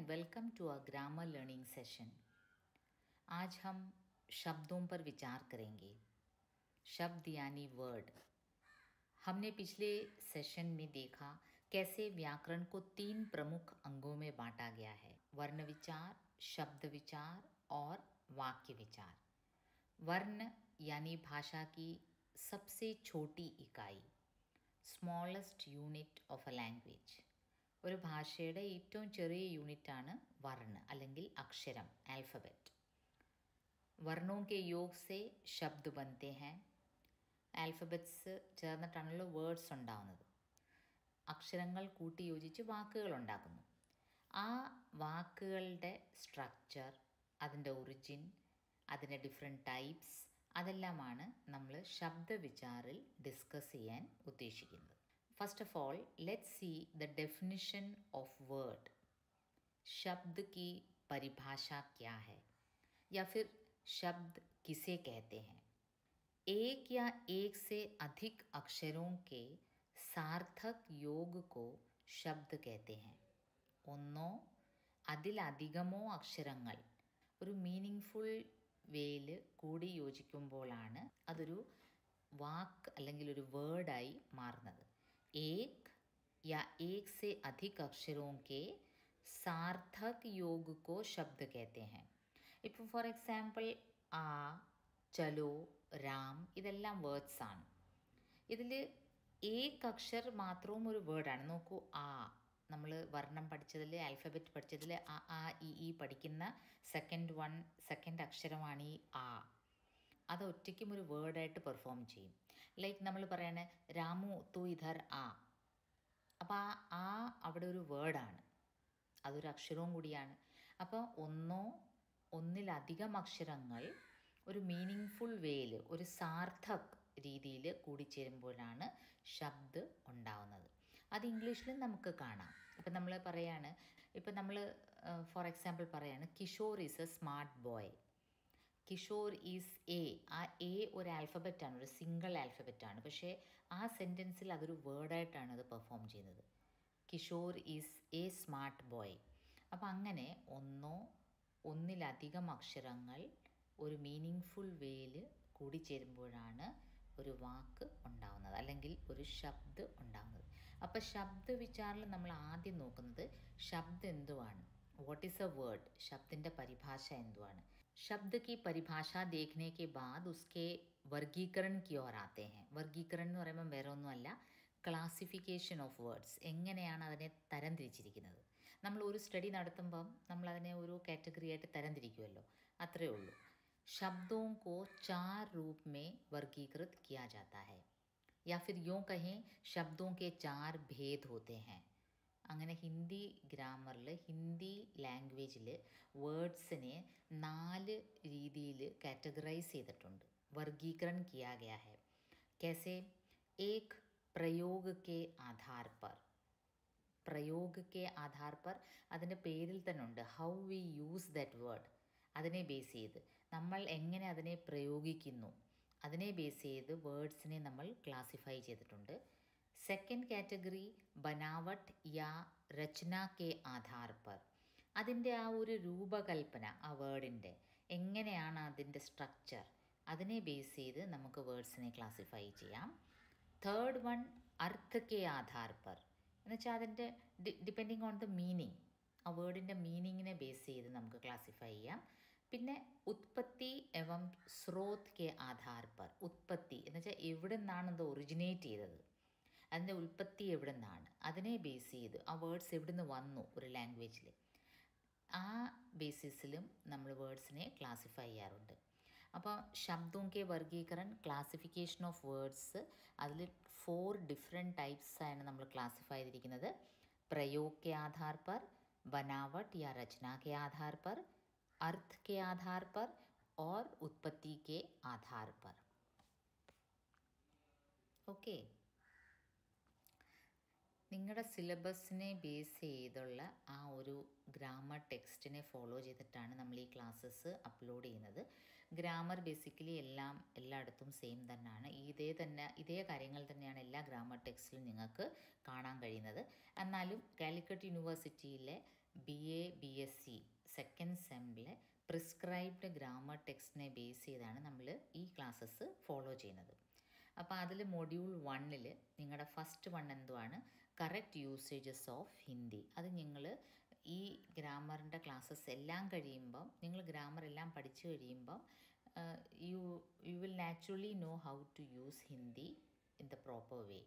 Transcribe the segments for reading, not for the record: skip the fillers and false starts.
And welcome to a grammar learning session. आज हम शब्दों पर विचार करेंगे। शब्द यानी वर्ड। हमने पिछले सेशन में देखा कैसे व्याकरण को 3 प्रमुख अंगों में बांटा गया है: वर्ण विचार, शब्द विचार और वाक्य विचार। वर्ण यानी भाषा की सबसे छोटी इकाई, smallest unit of A language. ഒരു ഭാഷയുടെ ഏറ്റവും ചെറിയ യൂണിറ്റാണ് വर्ण അല്ലെങ്കിൽ അക്ഷരം, ആൽഫബറ്റ്. വർണ്ണോं के योग से शब्द बनते हैं. ആൽഫബറ്റ്സ് ചേർന്നിട്ടാണല്ലോ വേർഡ്സ് ഉണ്ടാകുന്നത്. അക്ഷരങ്ങൾ കൂട്ടി യോജിച്ച് വാക്കുകൾ ഉണ്ടാക്കുന്നു. ആ വാക്കുകളുടെ സ്ട്രക്ചർ, അതിൻ്റെ ഒറിജിൻ, അതിൻ്റെ ഡിഫറെൻറ്റ് ടൈപ്സ്, അതെല്ലാമാണ് നമ്മൾ ശബ്ദവിചാറിൽ ഡിസ്കസ് ചെയ്യാൻ ഉദ്ദേശിക്കുന്നത്. First of all let's see the definition of word. शब्द की परिभाषा क्या है या फिर शब्द किसे कहते हैं? एक या एक से अधिक अक्षरों के सार्थक योग को शब्द कहते हैं. ഒന്നോ അതിലധികമോ അക്ഷരങ്ങൾ ഒരു മീനിങ്ഫുൾ വേയിൽ കൂടി യോജിക്കുമ്പോഴാണ് അതൊരു വാക്ക് അല്ലെങ്കിൽ ഒരു വേർഡായി മാറുന്നത്. ഏക് യാ ഏക് സെ അധിക് അക്ഷരോं के सार्थक योग को शब्द कहते हैं. ഇപ്പോൾ ഫോർ എക്സാമ്പിൾ ആ, ചലോ, രാം, ഇതെല്ലാം വേർഡ്സ് ആണ്. ഇതിൽ ഏക് അക്ഷർ മാത്രവും ഒരു വേർഡാണ്. നോക്കൂ, ആ, നമ്മൾ വർണ്ണം പഠിച്ചതിൽ, ആൽഫബറ്റ് പഠിച്ചതിൽ ആ ഇ പഠിക്കുന്ന സെക്കൻഡ് അക്ഷരമാണ് ഈ ആ. അത് ഒറ്റയ്ക്കും ഒരു വേർഡായിട്ട് പെർഫോം ചെയ്യും. ലൈക്ക് നമ്മൾ പറയണേ രാമു തു ഇധർ ആ. അപ്പോൾ ആ അവിടെ ഒരു വേർഡാണ്, അതൊരു അക്ഷരവും കൂടിയാണ്. അപ്പോൾ ഒന്നിലധികം അക്ഷരങ്ങൾ ഒരു മീനിങ്ഫുൾ വേയിൽ, ഒരു സാർത്ഥക് രീതിയിൽ കൂടിച്ചേരുമ്പോഴാണ് ശബ്ദ് ഉണ്ടാവുന്നത്. അത് ഇംഗ്ലീഷിലും നമുക്ക് കാണാം. ഇപ്പം നമ്മൾ പറയാണ്, ഇപ്പം നമ്മൾ ഫോർ എക്സാമ്പിൾ പറയാണ് Kishore is A smart boy. Kishore is A. ആ എ ഒരു ആൽഫബറ്റാണ്, ഒരു സിംഗിൾ ആൽഫബറ്റാണ്. പക്ഷേ ആ സെൻറ്റൻസിൽ അതൊരു വേർഡായിട്ടാണ് അത് പെർഫോം ചെയ്യുന്നത്. Kishore is A smart boy. അപ്പം അങ്ങനെ ഒന്നിലധികം അക്ഷരങ്ങൾ ഒരു മീനിങ്ഫുൾ വേയിൽ കൂടിച്ചേരുമ്പോഴാണ് ഒരു വാക്ക് ഉണ്ടാവുന്നത്, അല്ലെങ്കിൽ ഒരു ശബ്ദ് ഉണ്ടാവുന്നത്. അപ്പോൾ ശബ്ദവിചാറിൽ നമ്മൾ ആദ്യം നോക്കുന്നത് ശബ്ദ് എന്തുവാണ്, വാട്ട് ഈസ് എ വേർഡ്, ശബ്ദിൻ്റെ പരിഭാഷ എന്തുവാണ്. ശബ്ദ की परिभाषा देखने के बाद उसके वर्गीकरण की ओर आते हैं. വർഗീകരണം എന്ന് പറയുമ്പോൾ വേറെ ഒന്നുമല്ല, ക്ലാസിഫിക്കേഷൻ ഓഫ് വേർഡ്സ്. എങ്ങനെയാണ് അതിനെ തരംതിരിച്ചിരിക്കുന്നത്. നമ്മൾ ഒരു സ്റ്റഡി നടത്തുമ്പം നമ്മളതിനെ ഒരു കാറ്റഗറി ആയിട്ട് തരംതിരിക്കുമല്ലോ, അത്രയേ ഉള്ളൂ. शब्दों को 4 रूप में वर्गीकृत किया जाता है, या फिर यूँ कहें शब्दों के 4 भेद होते हैं. അങ്ങനെ ഹിന്ദി ഗ്രാമറിൽ, ഹിന്ദി ലാംഗ്വേജിൽ വേർഡ്സിനെ 4 രീതിയിൽ കാറ്റഗറൈസ് ചെയ്തിട്ടുണ്ട്. വർഗീകरण किया गया है. कैसे? एक प्रयोग के आधार पर. പ്രയോഗ് കെ ആധാർ പർ, അതിൻ്റെ പേരിൽ തന്നെ ഉണ്ട്, how we use that word. അതിനെ ബേസ് ചെയ്ത് നമ്മൾ എങ്ങനെ അതിനെ പ്രയോഗിക്കുന്നു, അതിനെ ബേസ് ചെയ്ത് വേർഡ്സിനെ നമ്മൾ ക്ലാസിഫൈ ചെയ്തിട്ടുണ്ട്. സെക്കൻഡ് കാറ്റഗറി ബനാവട്ട് യാ രചന കെ ആധാർ പർ. അതിൻ്റെ ആ ഒരു രൂപകൽപ്പന, ആ വേർഡിൻ്റെ എങ്ങനെയാണ് അതിൻ്റെ സ്ട്രക്ചർ, അതിനെ ബേസ് ചെയ്ത് നമുക്ക് വേർഡ്സിനെ ക്ലാസിഫൈ ചെയ്യാം. തേർഡ് വൺ അർത്ഥ കെ ആധാർ പർ, എന്നുവെച്ചാൽ അതിൻ്റെ ഡിപ്പെൻഡിങ് ഓൺ ദ മീനിങ്, ആ വേർഡിൻ്റെ മീനിങ്ങിനെ ബേസ് ചെയ്ത് നമുക്ക് ക്ലാസിഫൈ ചെയ്യാം. പിന്നെ ഉത്പത്തി എവം സ്രോത് കെ ആധാർ പർ. ഉത്പത്തി എന്നുവെച്ചാൽ എവിടെ നിന്നാണ് ഇത് ഒറിജിനേറ്റ് ചെയ്തത്, അതിൻ്റെ ഉൽപ്പത്തി എവിടെ നിന്നാണ്, അതിനെ ബേസ് ചെയ്ത് ആ വേർഡ്സ് എവിടെ നിന്ന് വന്നു ഒരു ലാംഗ്വേജിൽ, ആ ബേസിസിലും നമ്മൾ വേർഡ്സിനെ ക്ലാസിഫൈ ചെയ്യാറുണ്ട്. അപ്പോൾ ശബ്ദോं के वर्गीकरण, ക്ലാസിഫിക്കേഷൻ ഓഫ് വേർഡ്സ്, അതിൽ 4 ഡിഫറെൻറ്റ് ടൈപ്സാണ് നമ്മൾ ക്ലാസിഫൈ ചെയ്തിരിക്കുന്നത്. പ്രയോഗ് के आधार पर, बनावट या रचना के आधार पर, अर्थ के आधार पर और उत्पत्ति के आधार पर. ഓക്കെ, നിങ്ങളുടെ സിലബസിനെ ബേസ് ചെയ്തുള്ള ആ ഒരു ഗ്രാമർ ടെക്സ്റ്റിനെ ഫോളോ ചെയ്തിട്ടാണ് നമ്മൾ ഈ ക്ലാസ്സസ് അപ്ലോഡ് ചെയ്യുന്നത്. ഗ്രാമർ ബേസിക്കലി എല്ലായിടത്തും സെയിം തന്നെയാണ്. ഇതേ കാര്യങ്ങൾ തന്നെയാണ് എല്ലാ ഗ്രാമർ ടെക്സ്റ്റിലും നിങ്ങൾക്ക് കാണാൻ കഴിയുന്നത്. എന്നാലും കാലിക്കറ്റ് യൂണിവേഴ്സിറ്റിയിലെ BA BSc സെക്കൻഡ് സെമ്മിലെ പ്രിസ്ക്രൈബ്ഡ് ഗ്രാമർ ടെക്സ്റ്റിനെ ബേസ് ചെയ്താണ് നമ്മൾ ഈ ക്ലാസ്സസ് ഫോളോ ചെയ്യുന്നത്. അപ്പോൾ അതിൽ മൊഡ്യൂൾ 1 നിങ്ങളുടെ ഫസ്റ്റ് വൺ എന്തുവാണ്, കറക്റ്റ് യൂസേജസ് ഓഫ് ഹിന്ദി. അത് നിങ്ങൾ ഈ ഗ്രാമറിൻ്റെ ക്ലാസ്സസ് എല്ലാം കഴിയുമ്പം, നിങ്ങൾ ഗ്രാമർ എല്ലാം പഠിച്ചു കഴിയുമ്പം you will naturally know how to use Hindi in the proper way.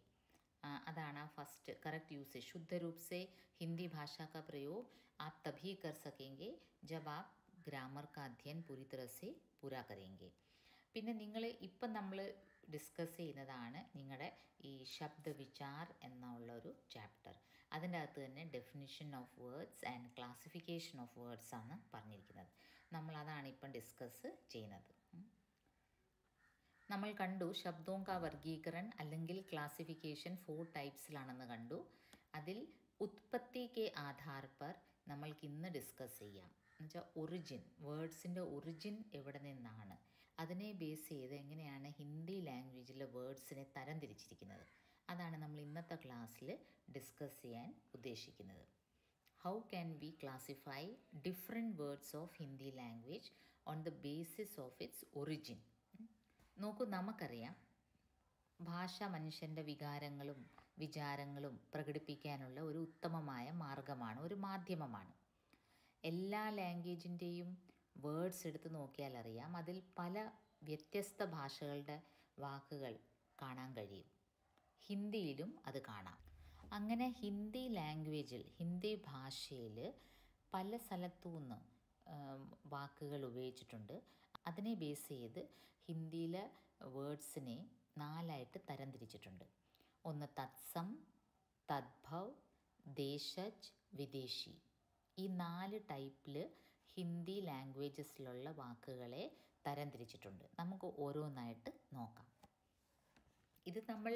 अदाना फर्स्ट करेक्ट यूसेज शुद्ध रूप से हिंदी भाषा का प्रयोग आप तभी कर सकेंगे जब आप ग्रामर का अध्ययन पूरी तरह से पूरा करेंगे. പിന്നെ നിങ്ങൾ ഇപ്പം നമ്മൾ ഡിസ്കസ് ചെയ്യുന്നതാണ് നിങ്ങളുടെ ഈ ശബ്ദ വിചാർ എന്നുള്ളൊരു ചാപ്റ്റർ. അതിൻ്റെ അകത്ത് തന്നെ definition of words and classification of words ആണ് പറഞ്ഞിരിക്കുന്നത്. നമ്മളതാണ് ഇപ്പം ഡിസ്കസ് ചെയ്യുന്നത്. നമ്മൾ കണ്ടു ശബ്ദോं का वर्गीकरण അല്ലെങ്കിൽ ക്ലാസിഫിക്കേഷൻ 4 ടൈപ്സിലാണെന്ന് കണ്ടു. അതിൽ ഉത്പത്തി കെ ആധാർ പർ നമ്മൾക്ക് ഇന്ന് ഡിസ്കസ് ചെയ്യാം. എന്നുവെച്ചാൽ ഒറിജിൻ, വേർഡ്സിൻ്റെ ഒറിജിൻ എവിടെ നിന്നാണ്, അതിനെ ബേസ് ചെയ്ത് എങ്ങനെയാണ് ഹിന്ദി ലാംഗ്വേജിലെ വേർഡ്സിനെ തരംതിരിച്ചിരിക്കുന്നത്. അതാണ് നമ്മൾ ഇന്നത്തെ ക്ലാസ്സിൽ ഡിസ്കസ് ചെയ്യാൻ ഉദ്ദേശിക്കുന്നത്. How can we classify different words of Hindi language on the basis of its origin. നോക്കൂ, നമുക്കറിയാം ഭാഷ മനുഷ്യൻ്റെ വികാരങ്ങളും വിചാരങ്ങളും പ്രകടിപ്പിക്കാനുള്ള ഒരു ഉത്തമമായ മാർഗമാണ്, ഒരു മാധ്യമമാണ്. എല്ലാ ലാംഗ്വേജിൻ്റെയും വേർഡ്സ് എടുത്ത് നോക്കിയാൽ അറിയാം, അതിൽ പല വ്യത്യസ്ത ഭാഷകളുടെ വാക്കുകൾ കാണാൻ കഴിയും. ഹിന്ദിയിലും അത് കാണാം. അങ്ങനെ ഹിന്ദി ലാംഗ്വേജിൽ, ഹിന്ദി ഭാഷയിൽ പല സ്ഥലത്തു നിന്ന് വാക്കുകൾ ഉപയോഗിച്ചിട്ടുണ്ട്. അതിനെ ബേസ് ചെയ്ത് ഹിന്ദിയിലെ വേർഡ്സിനെ 4 തരംതിരിച്ചിട്ടുണ്ട്. ഒന്ന് തത്സം, തദ്ഭവ്, ദേശജ്, വിദേശി. ഈ 4 ടൈപ്പിൽ ഹിന്ദി ലാംഗ്വേജസിലുള്ള വാക്കുകളെ തരംതിരിച്ചിട്ടുണ്ട്. നമുക്ക് ഓരോന്നായിട്ട് നോക്കാം. ഇത് നമ്മൾ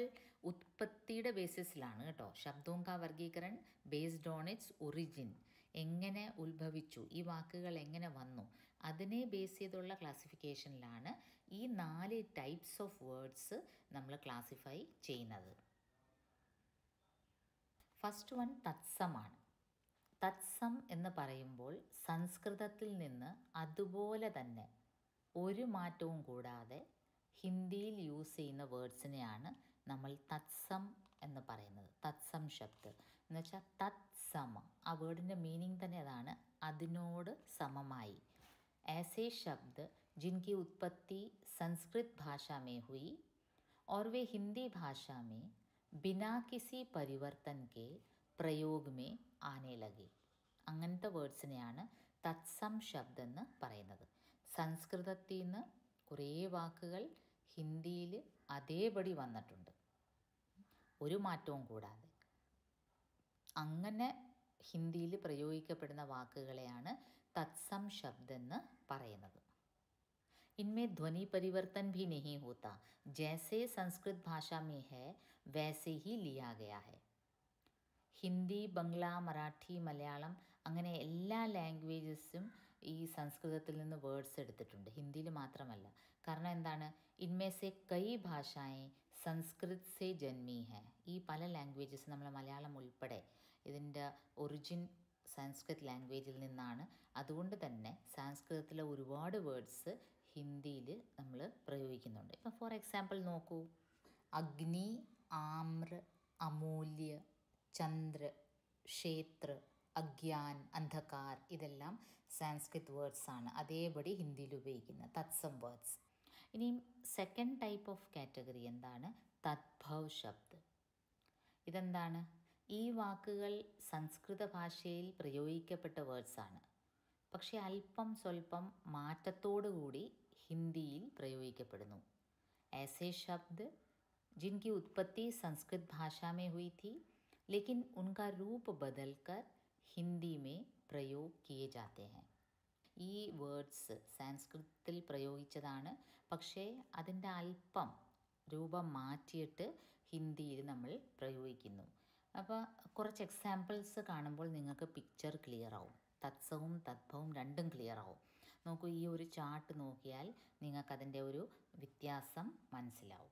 ഉത്പത്തിയുടെ ബേസിസിലാണ് കേട്ടോ. ശബ്ദോं का वर्गीकरण ബേസ്ഡ് ഓൺ ഇറ്റ്സ് ഒറിജിൻ, എങ്ങനെ ഉത്ഭവിച്ചു, ഈ വാക്കുകൾ എങ്ങനെ വന്നു, അതിനെ ബേസ് ചെയ്തുള്ള ക്ലാസിഫിക്കേഷനിലാണ് ഈ 4 ടൈപ്സ് ഓഫ് വേർഡ്സ് നമ്മൾ ക്ലാസിഫൈ ചെയ്യുന്നത്. ഫസ്റ്റ് വൺ തത്സമാണ്. തത്സം എന്ന് പറയുമ്പോൾ സംസ്കൃതത്തിൽ നിന്ന് അതുപോലെ തന്നെ ഒരു മാറ്റവും കൂടാതെ ഹിന്ദിയിൽ യൂസ് ചെയ്യുന്ന വേർഡ്സിനെയാണ് നമ്മൾ തത്സം എന്ന് പറയുന്നത്. തത്സം ശബ്ദ് എന്ന് വെച്ചാൽ തത്സമ, ആ വേർഡിൻ്റെ മീനിങ് തന്നെ അതാണ്, അതിനോട് സമമായി. ऐसे शब्द जिनकी उत्पत्ति संस्कृत भाषा में हुई और वे हिंदी भाषा में बिना किसी परिवर्तन के प्रयोग में आने लगे. അങ്ങനത്തെ വേർഡ്സിനെയാണ് തത്സം ശബ്ദം എന്ന് പറയുന്നത്. സംസ്കൃതത്തിൽ നിന്ന് കുറേ വാക്കുകൾ ഹിന്ദിയിൽ അതേപടി വന്നിട്ടുണ്ട്, ഒരു മാറ്റവും കൂടാതെ. അങ്ങനെ ഹിന്ദിയിൽ പ്രയോഗിക്കപ്പെടുന്ന വാക്കുകളെയാണ് തത്സം ശബ്ദം എന്ന് പറയുന്നത്. इनमें ध्वनि परिवर्तन भी नहीं होता, जैसे संस्कृत भाषा में है वैसे ही लिया गया है. ഹിന്ദി, ബംഗ്ല, മറാഠി, മലയാളം അങ്ങനെ എല്ലാ ലാംഗ്വേജസും ഈ സംസ്കൃതത്തിൽ നിന്ന് വേർഡ്സ് എടുത്തിട്ടുണ്ട്, ഹിന്ദിയിൽ മാത്രമല്ല. കാരണം എന്താണ്, ഇൻമേ സെ കൈ ഭാഷായേ സംസ്കൃത് സെ ജന്മി ഹെ. ഈ പല ലാംഗ്വേജസ്, നമ്മൾ മലയാളം ഉൾപ്പെടെ, ഇതിൻ്റെ ഒറിജിൻ സംസ്കൃത് ലാംഗ്വേജിൽ നിന്നാണ്. അതുകൊണ്ട് തന്നെ സംസ്കൃതത്തിലെ ഒരുപാട് വേർഡ്സ് ഹിന്ദിയിൽ നമ്മൾ പ്രയോഗിക്കുന്നുണ്ട്. ഇപ്പം ഫോർ എക്സാമ്പിൾ നോക്കൂ, അഗ്നി, ആമ്ര, അമൂല്യ, ചന്ദ്ര, ക്ഷേത്ര, അഗ്യാൻ, അന്ധകാർ, ഇതെല്ലാം സാൻസ്ക്രിത് വേർഡ്സാണ്, അതേപടി ഹിന്ദിയിൽ ഉപയോഗിക്കുന്ന തത്സം വേർഡ്സ്. ഇനിയും സെക്കൻഡ് ടൈപ്പ് ഓഫ് കാറ്റഗറി എന്താണ്, തദ്ഭവ് ശബ്ദ്. ഇതെന്താണ്, ഈ വാക്കുകൾ സംസ്കൃത ഭാഷയിൽ പ്രയോഗിക്കപ്പെട്ട വേർഡ്സാണ്, പക്ഷേ അല്പം സ്വല്പം മാറ്റത്തോടുകൂടി ഹിന്ദിയിൽ പ്രയോഗിക്കപ്പെടുന്നു. ऐसे शब्द जिनकी उत्पत्ति संस्कृत भाषा में हुई थी लेकिन उनका रूप बदलकर हिंदी में प्रयोग किए जाते हैं. ഈ വേർഡ്സ് സംസ്കൃതത്തിൽ പ്രയോഗിച്ചതാണ്, പക്ഷേ അതിൻ്റെ അല്പം രൂപം മാറ്റിയിട്ട് ഹിന്ദിയിൽ നമ്മൾ പ്രയോഗിക്കുന്നു. അപ്പോൾ കുറച്ച് എക്സാമ്പിൾസ് കാണുമ്പോൾ നിങ്ങൾക്ക് പിക്ചർ ക്ലിയർ ആവും. തത്സവും തദ്ഭവും രണ്ടും ക്ലിയർ ആവും. നോക്കൂ, ഈ ഒരു ചാർട്ട് നോക്കിയാൽ നിങ്ങൾക്കതിൻ്റെ ഒരു വ്യത്യാസം മനസ്സിലാവും.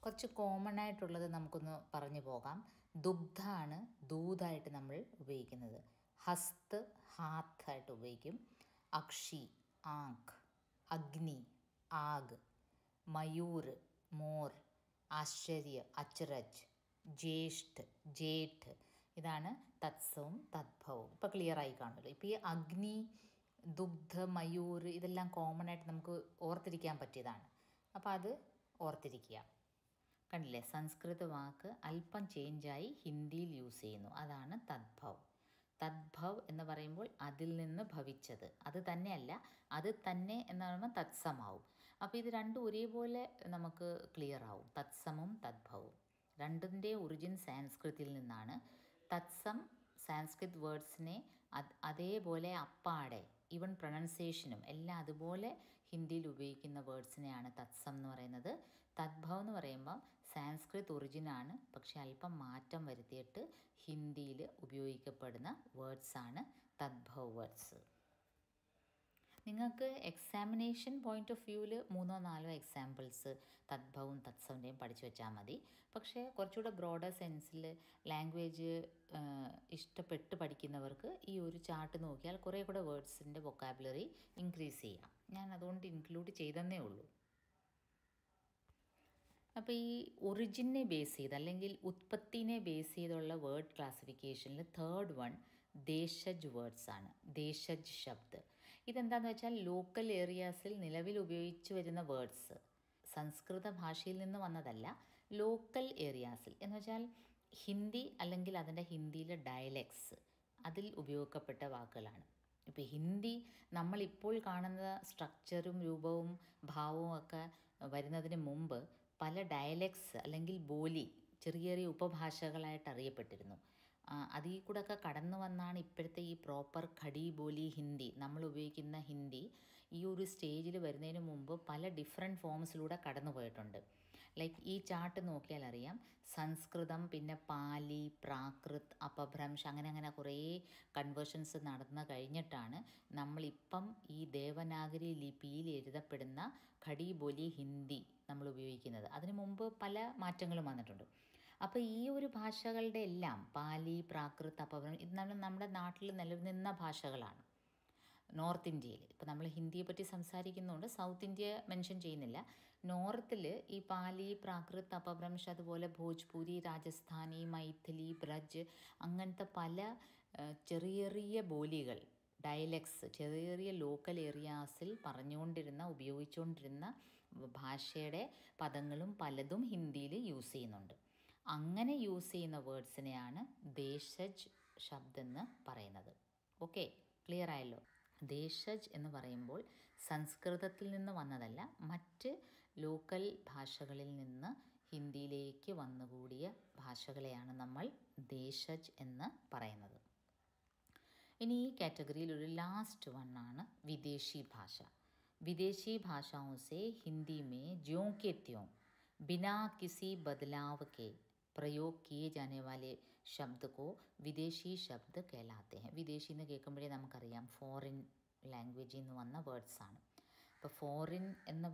കുറച്ച് കോമൺ ആയിട്ടുള്ളത് നമുക്കൊന്ന് പറഞ്ഞു പോകാം. ദുഗ്ധാണ് ദൂതായിട്ട് നമ്മൾ ഉപയോഗിക്കുന്നത്. ഹസ്ത് ഹാത്ത് ആയിട്ട് ഉപയോഗിക്കും. അക്ഷി ആങ്ക്, അഗ്നി ആഗ്, മയൂർ മോർ, ആശ്ചര്യ അച്രജ്, ജ്യേഷ്ഠ് ജേഠ്. ഇതാണ് തത്സവും തദ്ഭവവും. ഇപ്പോൾ ക്ലിയറായി കാണുമല്ലോ. ഇപ്പോൾ ഈ അഗ്നി, ദുഗ്ധ, മയൂർ ഇതെല്ലാം കോമൺ ആയിട്ട് നമുക്ക് ഓർത്തിരിക്കാൻ പറ്റിയതാണ്. അപ്പോൾ അത് ഓർത്തിരിക്കുക. കണ്ടില്ലേ, സംസ്കൃത വാക്ക് അല്പം ചേഞ്ചായി ഹിന്ദിയിൽ യൂസ് ചെയ്യുന്നു. അതാണ് തദ്ഭവ്. തദ്ഭവ് എന്ന് പറയുമ്പോൾ അതിൽ നിന്ന് ഭവിച്ചത്, അത് തന്നെയല്ല, അത് തന്നെ എന്ന് പറയുമ്പോൾ തത്സമാവും. അപ്പോൾ ഇത് രണ്ടും ഒരേപോലെ നമുക്ക് ക്ലിയർ ആവും. തത്സമും തദ്ഭവും രണ്ടിൻ്റെ ഒറിജിൻ സാൻസ്കൃതിൽ നിന്നാണ്. തത്സം സാൻസ്കൃത് വേർഡ്സിനെ അതേപോലെ അപ്പാടെ ഈവൻ പ്രൊനൗൺസിയേഷനും എല്ലാം അതുപോലെ ഹിന്ദിയിൽ ഉപയോഗിക്കുന്ന വേർഡ്സിനെയാണ് തത്സം എന്ന് പറയുന്നത്. തദ്ഭവ് എന്ന് പറയുമ്പം സാൻസ്കൃത് ഒറിജിനാണ്, പക്ഷെ അല്പം മാറ്റം വരുത്തിയിട്ട് ഹിന്ദിയിൽ ഉപയോഗിക്കപ്പെടുന്ന വേർഡ്സാണ് തദ്ഭവ് വേർഡ്സ്. നിങ്ങൾക്ക് എക്സാമിനേഷൻ പോയിൻ്റ് ഓഫ് വ്യൂവിൽ 3-4 എക്സാമ്പിൾസ് തദ്ഭവും തത്സവിൻ്റെയും പഠിച്ചു വെച്ചാൽ മതി. പക്ഷേ കുറച്ചുകൂടെ ബ്രോഡർ സെൻസിൽ ലാംഗ്വേജ് ഇഷ്ടപ്പെട്ട് പഠിക്കുന്നവർക്ക് ഈ ഒരു ചാർട്ട് നോക്കിയാൽ കുറേ കൂടെ വേർഡ്സിൻ്റെ വൊക്കാബുലറി ഇൻക്രീസ് ചെയ്യാം. ഞാൻ അതുകൊണ്ട് ഇൻക്ലൂഡ് ചെയ്തെന്നേ ഉള്ളൂ. അപ്പോൾ ഈ ഒറിജിനെ ബേസ് ചെയ്ത് അല്ലെങ്കിൽ ഉത്പത്തിനെ ബേസ് ചെയ്തുള്ള വേർഡ് ക്ലാസിഫിക്കേഷനിൽ തേർഡ് വൺ ദേശജ് വേർഡ്സ് ആണ്. ദേശജ് ശബ്ദ്. ഇതെന്താണെന്ന് വെച്ചാൽ ലോക്കൽ ഏരിയാസിൽ നിലവിൽ ഉപയോഗിച്ച് വരുന്ന വേർഡ്സ്, സംസ്കൃത ഭാഷയിൽ നിന്ന് വന്നതല്ല, ലോക്കൽ ഏരിയാസിൽ എന്ന് വെച്ചാൽ ഹിന്ദി അല്ലെങ്കിൽ അതിൻ്റെ ഹിന്ദിയിലെ ഡയലക്ട്സ് അതിൽ ഉപയോഗിക്കപ്പെട്ട വാക്കുകളാണ്. ഇപ്പോൾ ഹിന്ദി നമ്മളിപ്പോൾ കാണുന്ന സ്ട്രക്ചറും രൂപവും ഭാവവും ഒക്കെ വരുന്നതിന് മുമ്പ് പല ഡയലക്ട്സ് അല്ലെങ്കിൽ ബോലി ചെറിയ ചെറിയ ഉപഭാഷകളായിട്ട് അറിയപ്പെട്ടിരുന്നു. അതിൽ കൂടെ ഒക്കെ കടന്നു വന്നാണ് ഇപ്പോഴത്തെ ഈ പ്രോപ്പർ ഖടി ബോലി ഹിന്ദി നമ്മൾ ഉപയോഗിക്കുന്ന ഹിന്ദി ഈ ഒരു സ്റ്റേജിൽ വരുന്നതിന് മുമ്പ് പല ഡിഫറെൻറ്റ് ഫോംസിലൂടെ കടന്നു പോയിട്ടുണ്ട്. ലൈക്ക് ഈ ചാർട്ട് നോക്കിയാൽ അറിയാം, സംസ്കൃതം, പിന്നെ പാലി, പ്രാകൃത്, അപഭ്രംശ്, അങ്ങനെ കുറേ കൺവേർഷൻസ് നടന്നു കഴിഞ്ഞിട്ടാണ് നമ്മളിപ്പം ഈ ദേവനാഗരി ലിപിയിൽ എഴുതപ്പെടുന്ന ഖടി ബോലി ഹിന്ദി നമ്മൾ ഉപയോഗിക്കുന്നത്. അതിനു മുമ്പ് പല മാറ്റങ്ങളും വന്നിട്ടുണ്ട്. അപ്പോൾ ഈ ഒരു ഭാഷകളുടെ എല്ലാം പാലി, പ്രാകൃത്, അപഭ്രംശ് ഇത് നമ്മുടെ നാട്ടിൽ നിലനിന്ന ഭാഷകളാണ്. നോർത്ത് ഇന്ത്യയിൽ ഇപ്പോൾ നമ്മൾ ഹിന്ദിയെ പറ്റി സംസാരിക്കുന്നതുകൊണ്ട് സൗത്ത് ഇന്ത്യ മെൻഷൻ ചെയ്യുന്നില്ല. നോർത്തിൽ ഈ പാലി, പ്രാകൃത്, അപഭ്രംശ്, അതുപോലെ ഭോജ്പൂരി, രാജസ്ഥാനി, മൈഥിലി, ബ്രജ് അങ്ങനത്തെ പല ചെറിയ ചെറിയ ബോലികൾ, ഡയലക്ട്സ്, ചെറിയ ചെറിയ ലോക്കൽ ഏരിയാസിൽ ഉപയോഗിച്ചുകൊണ്ടിരുന്ന ഭാഷയുടെ പദങ്ങളും പലതും ഹിന്ദിയിൽ യൂസ് ചെയ്യുന്നുണ്ട്. അങ്ങനെ യൂസ് ചെയ്യുന്ന വേർഡ്സിനെയാണ് ദേശജ് ശബ്ദ് എന്ന് പറയുന്നത്. ഓക്കെ, ക്ലിയർ ആയല്ലോ. ദേശജ് എന്ന് പറയുമ്പോൾ സംസ്കൃതത്തിൽ നിന്ന് വന്നതല്ല, മറ്റ് ലോക്കൽ ഭാഷകളിൽ നിന്ന് ഹിന്ദിയിലേക്ക് വന്നുകൂടിയ ഭാഷകളെയാണ് നമ്മൾ ദേശജ് എന്ന് പറയുന്നത്. ഇനി ഈ കാറ്റഗറിയിൽ ഒരു ലാസ്റ്റ് വൺ ആണ് വിദേശി ഭാഷ. विदेशी भाषाओं से हिंदी में ज्यों के त्यों बिना किसी बदलाव के प्रयोग किए जाने वाले शब्द को विदेशी शब्द कहलाते हैं. വിദേശി എന്ന് കേൾക്കുമ്പോഴേ നമുക്കറിയാം ഫോറിൻ ലാംഗ്വേജിൽ നിന്ന് വന്ന വേർഡ്സാണ്. ഇപ്പോൾ ഫോറിൻ എന്ന്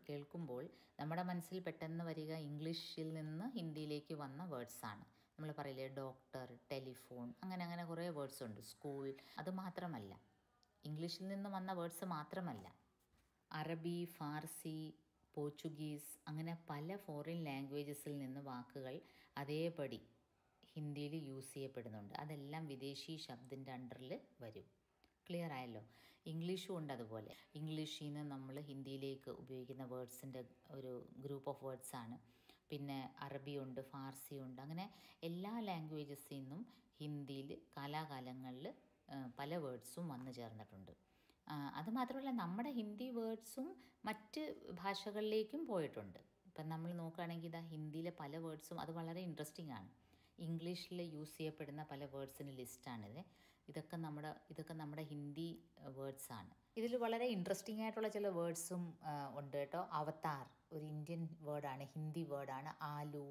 കേൾക്കുമ്പോൾ നമ്മുടെ മനസ്സിൽ പെട്ടെന്ന് വരിക ഇംഗ്ലീഷിൽ നിന്ന് ഹിന്ദിയിലേക്ക് വന്ന വേർഡ്സാണ്. നമ്മൾ പറയില്ലേ ഡോക്ടർ, ടെലിഫോൺ, അങ്ങനെ കുറേ വേർഡ്സ് ഉണ്ട്. സ്കൂൾ, അത് മാത്രമല്ല, ഇംഗ്ലീഷിൽ നിന്ന് വന്ന വേർഡ്സ് മാത്രമല്ല, അറബി, ഫാർസി, പോർച്ചുഗീസ് അങ്ങനെ പല ഫോറിൻ ലാംഗ്വേജസിൽ നിന്ന് വാക്കുകൾ അതേപടി ഹിന്ദിയിൽ യൂസ് ചെയ്യപ്പെടുന്നുണ്ട്. അതെല്ലാം വിദേശി ശബ്ദിൻ്റെ അണ്ടറിൽ വരും. ക്ലിയർ ആയല്ലോ. ഇംഗ്ലീഷും ഉണ്ട് അതുപോലെ. ഇംഗ്ലീഷിൽ നിന്ന് നമ്മൾ ഹിന്ദിയിലേക്ക് ഉപയോഗിക്കുന്ന വേർഡ്സിൻ്റെ ഒരു ഗ്രൂപ്പ് ഓഫ് വേർഡ്സാണ്. പിന്നെ അറബി ഉണ്ട്, ഫാർസി ഉണ്ട്, അങ്ങനെ എല്ലാ ലാംഗ്വേജസിൽ നിന്നും ഹിന്ദിയിൽ കാലാകാലങ്ങളിൽ പല വേർഡ്സും വന്നു ചേർന്നിട്ടുണ്ട്. അതുമാത്രമല്ല നമ്മുടെ ഹിന്ദി വേർഡ്സും മറ്റ് ഭാഷകളിലേക്കും പോയിട്ടുണ്ട്. ഇപ്പം നമ്മൾ നോക്കുകയാണെങ്കിൽ ഇതാ ഹിന്ദിയിലെ പല വേർഡ്സും, അത് വളരെ ഇൻട്രസ്റ്റിംഗ് ആണ്. ഇംഗ്ലീഷിൽ യൂസ് ചെയ്യപ്പെടുന്ന പല വേർഡ്സിൻ്റെ ലിസ്റ്റാണിത്. ഇതൊക്കെ നമ്മുടെ ഹിന്ദി വേർഡ്സാണ്. ഇതിൽ വളരെ ഇൻട്രസ്റ്റിംഗ് ആയിട്ടുള്ള ചില വേർഡ്സും ഉണ്ട് കേട്ടോ. അവതാർ ഒരു ഇന്ത്യൻ വേർഡാണ്, ഹിന്ദി വേർഡാണ്. ആലു,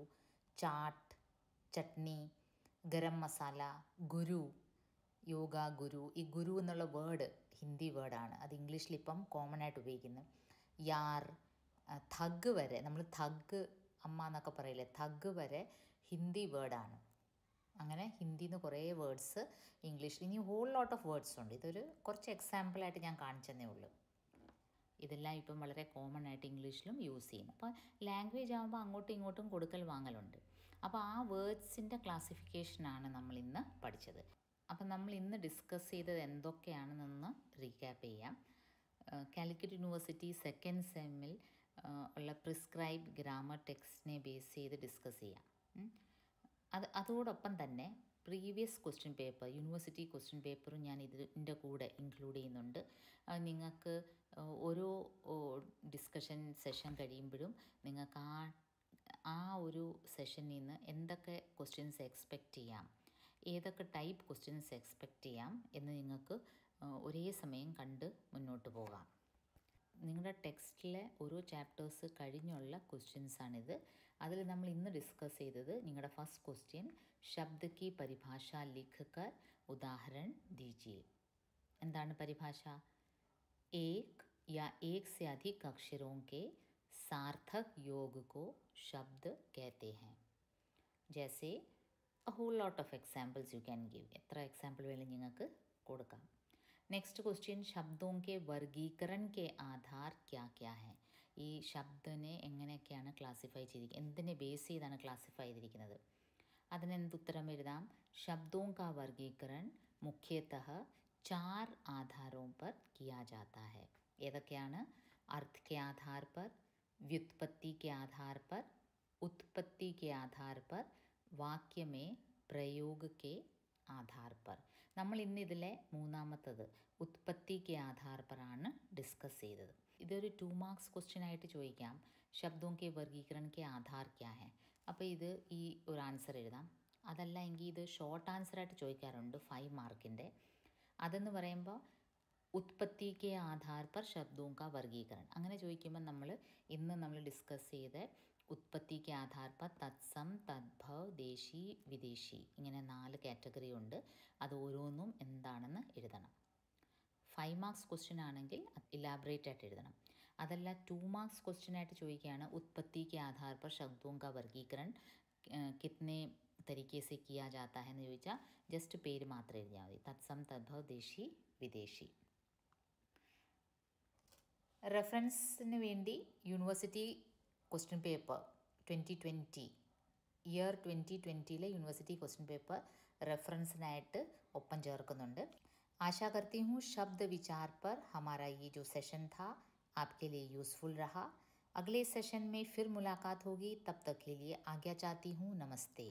ചാട്ട്, ചട്നി, ഗരം മസാല, ഗുരു, യോഗ ഗുരു. ഈ ഗുരു എന്നുള്ള വേർഡ് ഹിന്ദി വേർഡാണ്, അത് ഇംഗ്ലീഷിൽ ഇപ്പം കോമൺ ആയിട്ട് ഉപയോഗിക്കുന്നത്. യാർ, thug വരെ, നമ്മൾ thug അമ്മ എന്നൊക്കെ പറയില്ലേ, thug വരെ ഹിന്ദി വേർഡാണ്. അങ്ങനെ ഹിന്ദിയിൽ നിന്ന് കുറേ വേർഡ്സ് ഇംഗ്ലീഷിൽ ഇനി ഹോൾ ലോട്ട് ഓഫ് വേർഡ്സ് ഉണ്ട്. ഇതൊരു കുറച്ച് എക്സാമ്പിളായിട്ട് ഞാൻ കാണിച്ചതന്നേ ഉള്ളൂ. ഇതെല്ലാം ഇപ്പം വളരെ കോമൺ ആയിട്ട് ഇംഗ്ലീഷിലും യൂസ് ചെയ്യുന്നു. അപ്പോൾ ലാംഗ്വേജ് ആകുമ്പോൾ അങ്ങോട്ടും ഇങ്ങോട്ടും കൊടുക്കൽ വാങ്ങലുണ്ട്. അപ്പോൾ ആ വേർഡ്സിൻ്റെ ക്ലാസിഫിക്കേഷനാണ് നമ്മൾ ഇന്ന് പഠിച്ചത്. അപ്പം നമ്മൾ ഇന്ന് ഡിസ്കസ് ചെയ്തത് എന്തൊക്കെയാണെന്നൊന്ന് റീക്യാപ്പ് ചെയ്യാം. കാലിക്കറ്റ് യൂണിവേഴ്സിറ്റി സെക്കൻഡ് സെമ്മിൽ ഉള്ള പ്രിസ്ക്രൈബ്ഡ് ഗ്രാമർ ടെക്സ്റ്റിനെ ബേസ് ചെയ്ത് ഡിസ്കസ് ചെയ്യാം. അതോടൊപ്പം തന്നെ previous question paper, university question പേപ്പറും ഞാൻ ഇതിൻ്റെ കൂടെ ഇൻക്ലൂഡ് ചെയ്യുന്നുണ്ട്. നിങ്ങൾക്ക് ഓരോ ഡിസ്കഷൻ സെഷൻ കഴിയുമ്പോഴും നിങ്ങൾക്ക് ആ ഒരു സെഷനിൽ നിന്ന് എന്തൊക്കെ ക്വസ്റ്റ്യൻസ് എക്സ്പെക്റ്റ് ചെയ്യാം, ഏതൊക്കെ ടൈപ്പ് ക്വസ്റ്റ്യൻസ് എക്സ്പെക്റ്റ് ചെയ്യാം എന്ന് നിങ്ങൾക്ക് ഒരേ സമയം കണ്ട് മുന്നോട്ട് പോകാം. നിങ്ങളുടെ ടെക്സ്റ്റിലെ ഓരോ ചാപ്റ്റേഴ്സ് കഴിഞ്ഞുള്ള ക്വസ്റ്റ്യൻസാണിത്. അതിൽ നമ്മൾ ഇന്ന് ഡിസ്കസ് ചെയ്തത് നിങ്ങളുടെ ഫസ്റ്റ് ക്വസ്റ്റ്യൻ ശബ്ദ കി പരിഭാഷ ലിഖ് കർ ഉദാഹरण दीजिए. എന്താണ് പരിഭാഷ? एक या एक से अधिक अक्षरों के सार्थक योग को शब्द कहते हैं. जैसे a whole lot of examples you can give. എത്ര എക്സാമ്പിൾ വേണമെങ്കിൽ നിങ്ങൾക്ക് കൊടുക്കാം. നെക്സ്റ്റ് ക്വസ്റ്റ്യൻ ശബ്ദോं के वर्गीकरण के आधार क्या क्या है. ഈ ശബ്ദനെ എങ്ങനെയൊക്കെയാണ് ക്ലാസിഫൈ ചെയ്തിരിക്കുന്നത്, എന്തിനെ ബേസ് ചെയ്താണ് ക്ലാസിഫൈ ചെയ്തിരിക്കുന്നത്? അതിനെന്തുത്തരം എഴുതാം? शब्दों का वर्गीकरण मुख्यतः 4 आधारों पर किया जाता है. ഏതൊക്കെയാണ്? अर्थ के आधार पर, व्युत्पत्ति के आधार पर, उत्पत्ति के आधार पर, वाक्य में प्रयोग के ആധാർ പർ. നമ്മൾ ഇന്ന് ഇതിലെ മൂന്നാമത്തത് ഉത്പത്തി കെ ആധാർ പർ ആണ് ഡിസ്കസ് ചെയ്തത്. ഇതൊരു 2 മാർക്സ് ക്വസ്റ്റ്യൻ ആയിട്ട് ചോദിക്കാം. ശബ്ദോं के वर्गीकरण के आधार क्या है. അപ്പോൾ ഇത് ഈ ഒരു ആൻസർ എഴുതാം. അതല്ല എങ്കിൽ ഇത് ഷോർട്ട് ആൻസറായിട്ട് ചോദിക്കാറുണ്ട് 5 മാർക്കിൻ്റെ. അതെന്ന് പറയുമ്പോൾ ഉത്പത്തി കെ ആധാർ പർ ശബ്ദോं का वर्गीकरण അങ്ങനെ ചോദിക്കുമ്പോൾ നമ്മൾ ഡിസ്കസ് ചെയ്ത ഉത്പത്തി കെ ആധാർ പർ തത്സം, തദ്ഭവ്, ദേശി, വിദേശി, ഇങ്ങനെ 4 കാറ്റഗറി ഉണ്ട്. അത് ഓരോന്നും എന്താണെന്ന് എഴുതണം. 5 മാർക്സ് ക്വസ്റ്റ്യൻ ആണെങ്കിൽ ഇലാബറേറ്റ് ആയിട്ട് എഴുതണം. അതല്ല 2 മാർക്സ് ക്വസ്റ്റ്യൻ ആയിട്ട് ചോദിക്കുകയാണ് ഉത്പത്തി കെ ആധാർ പർ ശബ്ദോं का वर्गीकरण കിത്നെ തരീക്കെ സെ കിയാ ജാതാ ഹെ എന്ന് ചോദിച്ചാൽ ജസ്റ്റ് പേര് മാത്രം എഴുതിയാൽ മതി. തത്സം, തദ്ഭവ്, ദേശി, വിദേശി. റെഫറൻസിന് വേണ്ടി university question paper 2020 year 2020 university question paper റെഫറൻസിനായിട്ട് ഒപ്പം ചേർക്കുന്നുണ്ട്. आशा करती हूँ शब्द विचार पर हमारा ये जो सेशन था आपके लिए यूज़फुल रहा. अगले सेशन में फिर मुलाकात होगी. तब तक के लिए आज्ञा चाहती हूँ. नमस्ते.